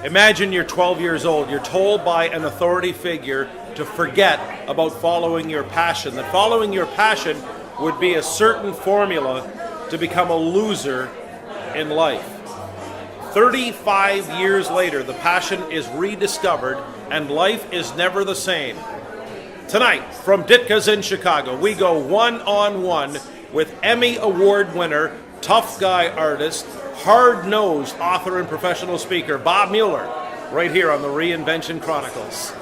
Imagine you're 12 years old. You're told by an authority figure to forget about following your passion, that following your passion would be a certain formula to become a loser in life. 35 years later, the passion is rediscovered and life is never the same. Tonight, from Butkus in Chicago, we go one-on-one with Emmy Award winner, tough guy artist, hard-nosed author and professional speaker, Bob Mueller, right here on the Reinvention Chronicles.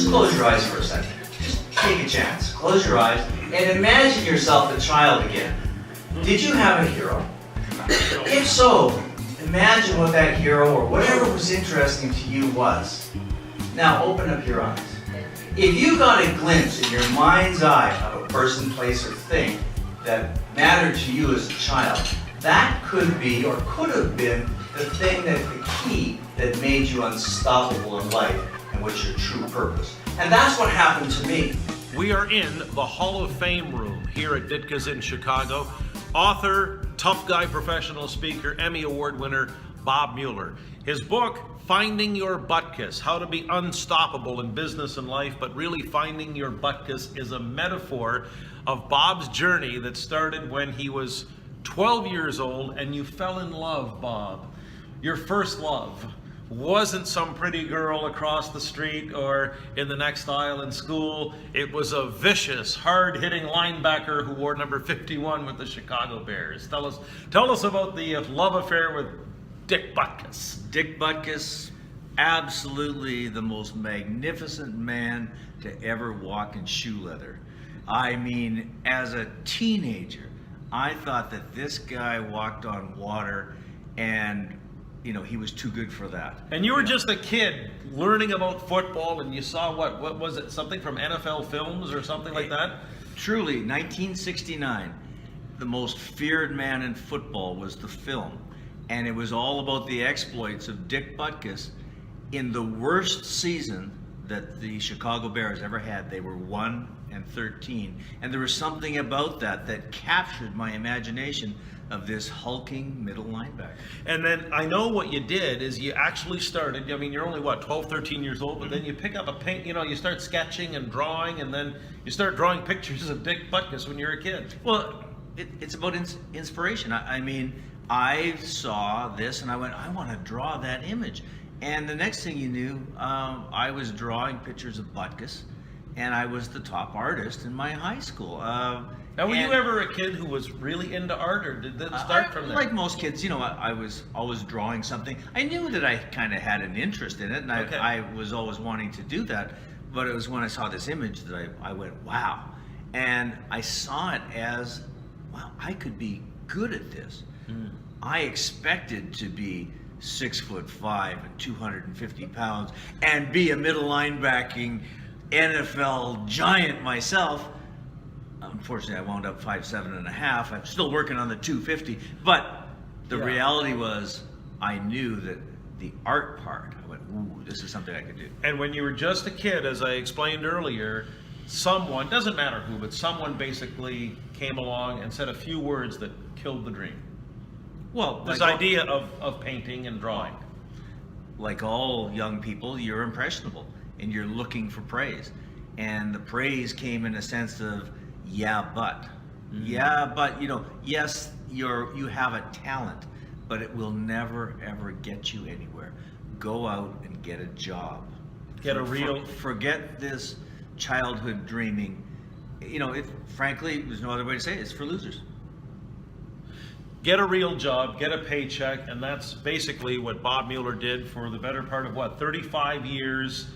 Close your eyes for a second. Just take a chance. Close your eyes and imagine yourself a child again. Did you have a hero? If so, imagine what that hero or whatever was interesting to you was. Now open up your eyes. If you got a glimpse in your mind's eye of a person, place, or thing that mattered to you as a child, that could be or could have been the thing that the key that made you unstoppable in life and was your true purpose. And that's what happened to me. We are in the Hall of Fame room here at Butkus in Chicago. Author, tough guy professional speaker, Emmy Award winner, Bob Mueller. His book, Finding Your Butkus, How to Be Unstoppable in Business and Life, but really finding your Butkus is a metaphor of Bob's journey that started when he was 12 years old and you fell in love, Bob. Your first love wasn't some pretty girl across the street or in the next aisle in school. It was a vicious, hard-hitting linebacker who wore number 51 with the Chicago Bears. Tell us about the love affair with Dick Butkus. Dick Butkus, absolutely the most magnificent man to ever walk in shoe leather. I mean, as a teenager, I thought that this guy walked on water and he was too good for that. And you were just a kid learning about football, and you saw what was it, something from NFL films or something like that? Truly, 1969, the most feared man in football was the film. And it was all about the exploits of Dick Butkus in the worst season that the Chicago Bears ever had. They were 1-13. And there was something about that captured my imagination of this hulking middle linebacker. And then I know what you did is you actually started, you're only 12, 13 years old, but then you pick up a paint, you start sketching and drawing, and then you start drawing pictures of Dick Butkus when you're a kid. Well, it's about inspiration. I saw this and I went, I want to draw that image. And the next thing you knew, I was drawing pictures of Butkus, and I was the top artist in my high school. Now, were you ever a kid who was really into art, or did that start from there? Like most kids, I was always drawing something. I knew that I kind of had an interest in it, and I was always wanting to do that. But it was when I saw this image that I went, wow. And I saw it as, wow, I could be good at this. I expected to be 6'5" and 250 pounds and be a middle linebacking NFL giant myself. Unfortunately, I wound up 5'7.5". I'm still working on the 250, but the reality was I knew that the art part, I went, ooh, this is something I could do. And when you were just a kid, as I explained earlier, someone, doesn't matter who, but someone basically came along and said a few words that killed the dream. Well, this idea of painting and drawing. Like all young people, you're impressionable and you're looking for praise. And the praise came in a sense of, yeah, but. Yeah, but, yes, you have a talent, but it will never, ever get you anywhere. Go out and get a job. Forget this childhood dreaming. Frankly, there's no other way to say it. It's for losers. Get a real job, get a paycheck, and that's basically what Bob Mueller did for the better part of 35 years.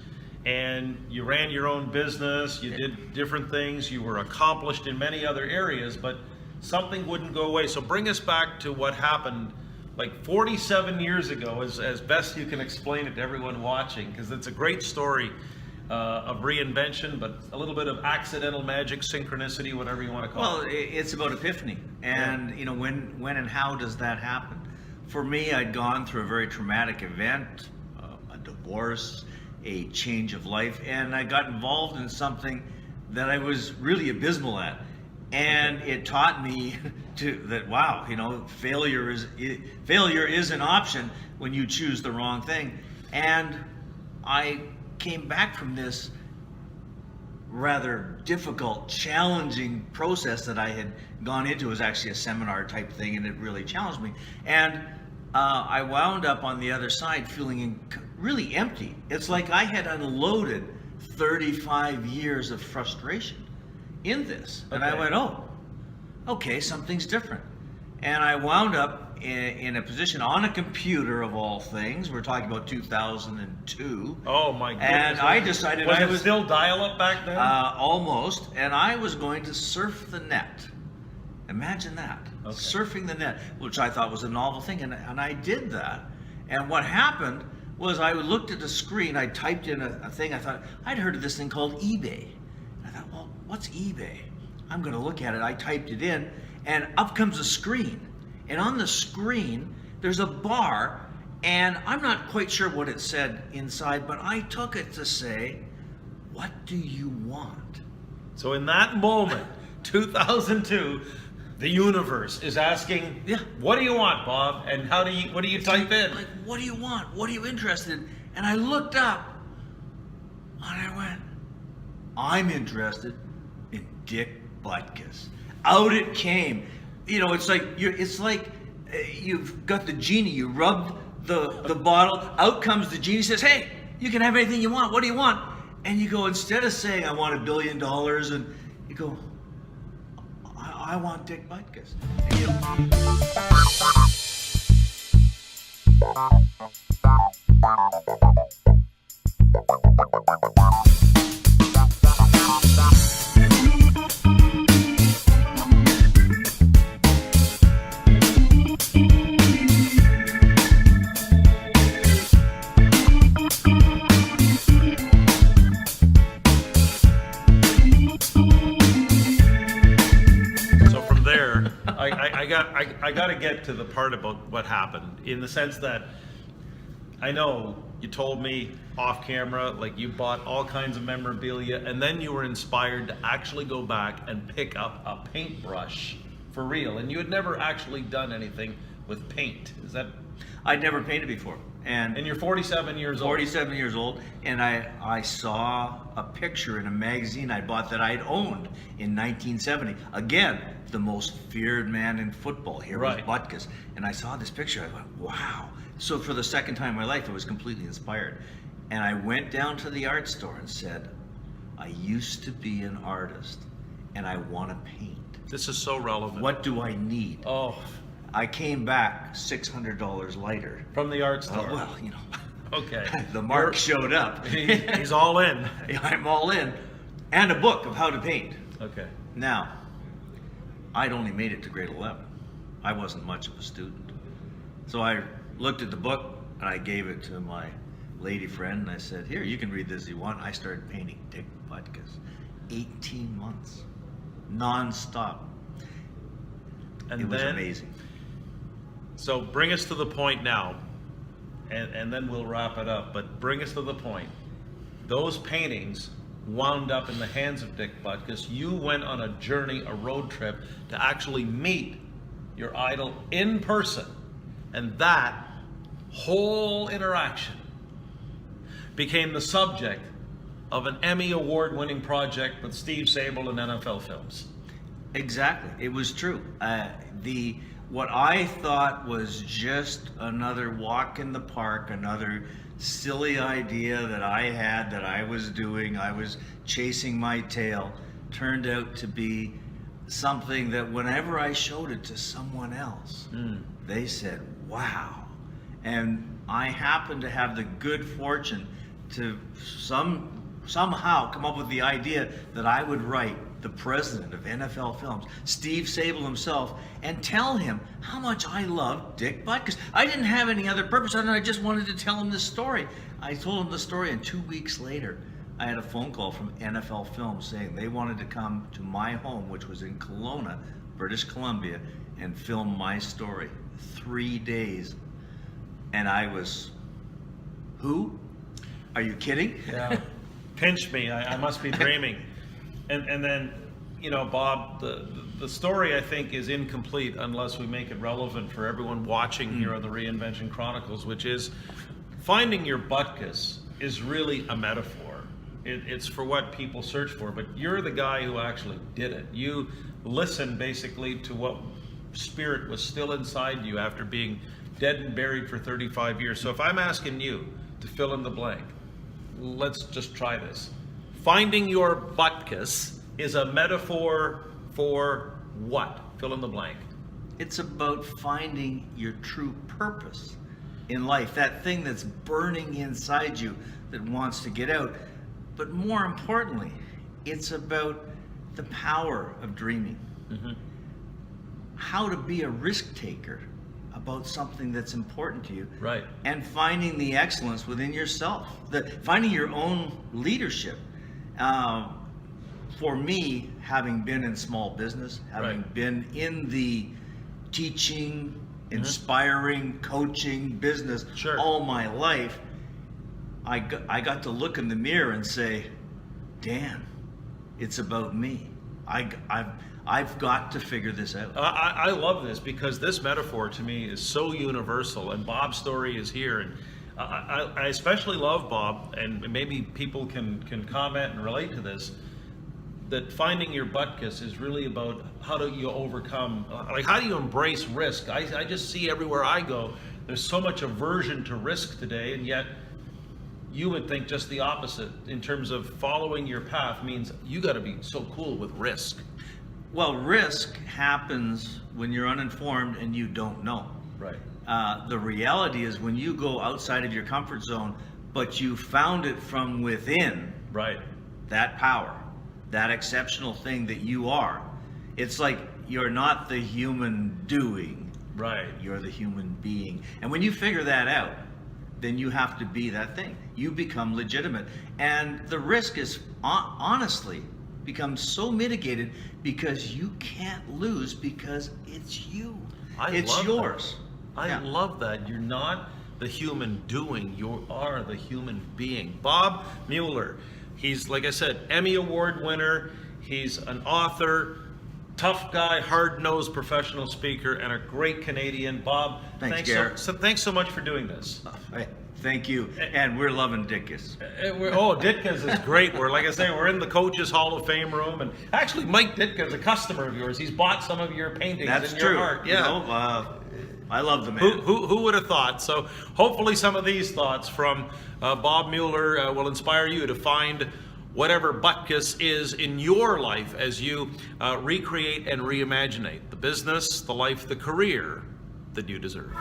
And you ran your own business, you did different things, you were accomplished in many other areas, but something wouldn't go away. So bring us back to what happened like 47 years ago, as best you can explain it to everyone watching, because it's a great story of reinvention, but a little bit of accidental magic, synchronicity, whatever you want to call it. Well, it's about epiphany, and when and how does that happen? for me, I'd gone through a very traumatic event, a divorce, a change of life, and I got involved in something that I was really abysmal at. And it taught me that wow, failure is an option when you choose the wrong thing. And I came back from this rather difficult, challenging process that I had gone into. It was actually a seminar type thing, and it really challenged me. And I wound up on the other side feeling really empty. It's like I had unloaded 35 years of frustration in this. And I went, oh, okay, something's different. And I wound up in a position on a computer, of all things. We're talking about 2002. Oh my goodness. And I decided was it still dial-up back then? Almost. And I was going to surf the net. Imagine that. Okay. Surfing the net, which I thought was a novel thing. And I did that. And what happened was I looked at the screen, I typed in a thing, I thought, I'd heard of this thing called eBay. I thought, well, what's eBay? I'm gonna look at it. I typed it in, and up comes a screen. And on the screen, there's a bar, and I'm not quite sure what it said inside, but I took it to say, what do you want? So in that moment, 2002, the universe is asking, what do you want, Bob? And what do you type in? Like, what do you want? What are you interested in? And I looked up, and I went, I'm interested in Dick Butkus. Out it came. It's like you've got the genie. You rub the bottle. Out comes the genie. Says, "Hey, you can have anything you want. What do you want?" And you go, instead of saying, "I want $1 billion," and you go, I want Dick Butkus. I got to get to the part about what happened, in the sense that I know you told me off camera, like you bought all kinds of memorabilia, and then you were inspired to actually go back and pick up a paintbrush for real, and you had never actually done anything with paint. Is that? I'd never painted before. And you're 47 years old. 47 years old, and I saw a picture in a magazine I bought that I'd owned in 1970. Again, the most feared man in football. Here was Butkus. And I saw this picture, I went, wow. So for the second time in my life, I was completely inspired. And I went down to the art store and said, I used to be an artist, and I want to paint. This is so relevant. What do I need? Oh. I came back $600 lighter. From the art store? Well, Okay. The mark showed up. He's all in. I'm all in. And a book of how to paint. Okay. Now, I'd only made it to grade 11. I wasn't much of a student. So I looked at the book and I gave it to my lady friend and I said, here, you can read this if you want. I started painting Dick Butkus. 18 months. Non-stop. And it was amazing. So bring us to the point now, and then we'll wrap it up, but bring us to the point. Those paintings wound up in the hands of Dick Butkus. You went on a journey, a road trip, to actually meet your idol in person. And that whole interaction became the subject of an Emmy Award-winning project with Steve Sable and NFL Films. Exactly. It was true. What I thought was just another walk in the park, another silly idea that I had that I was doing, I was chasing my tail, turned out to be something that whenever I showed it to someone else, they said, wow. And I happened to have the good fortune to somehow come up with the idea that I would write the president of NFL Films, Steve Sable himself, and tell him how much I loved Dick Butkus. I didn't have any other purpose other than I just wanted to tell him this story. I told him the story, and 2 weeks later, I had a phone call from NFL Films saying they wanted to come to my home, which was in Kelowna, British Columbia, and film my story. 3 days, and I was, who? Are you kidding? Yeah. Pinch me. I must be dreaming. And then, you know, Bob, the story I think is incomplete unless we make it relevant for everyone watching here on the Reinvention Chronicles, which is finding your Butkus is really a metaphor. It's for what people search for, but you're the guy who actually did it. You listened basically to what spirit was still inside you after being dead and buried for 35 years. So if I'm asking you to fill in the blank, let's just try this. Finding your Butkus is a metaphor for what? Fill in the blank. It's about finding your true purpose in life, that thing that's burning inside you that wants to get out. But more importantly, it's about the power of dreaming. Mm-hmm. How to be a risk taker about something that's important to you. Right. And finding the excellence within yourself. Finding your own leadership. For me, having been in small business, having been in the teaching, inspiring, coaching business all my life, I got to look in the mirror and say, Dan, it's about me. I've got to figure this out. I love this because this metaphor to me is so universal, and Bob's story is here. And I especially love, Bob, and maybe people can comment and relate to this, that finding your Butkus is really about how do you overcome, like how do you embrace risk? I just see everywhere I go, there's so much aversion to risk today, and yet you would think just the opposite in terms of following your path means you got to be so cool with risk. Well, risk happens when you're uninformed and you don't know. Right. The reality is when you go outside of your comfort zone, but you found it from within, right, that power, that exceptional thing that you are, it's like you're not the human doing, right, you're the human being. And when you figure that out, then you have to be that thing. You become legitimate. And the risk is honestly becomes so mitigated because you can't lose because it's you. It's yours. I love that. You're not the human doing, you are the human being. Bob Mueller, he's, like I said, Emmy Award winner, he's an author, tough guy, hard-nosed professional speaker, and a great Canadian. Bob, thanks Gair. Thanks so much for doing this. Thank you, and we're loving Butkus. Butkus is great. Like I say, we're in the Coaches Hall of Fame room, and actually Mike Ditka is a customer of yours. He's bought some of your paintings. That's in true. Your art. Yeah. You know, I love the man. Who would have thought? So hopefully some of these thoughts from Bob Mueller will inspire you to find whatever Butkus is in your life as you recreate and reimagine the business, the life, the career that you deserve.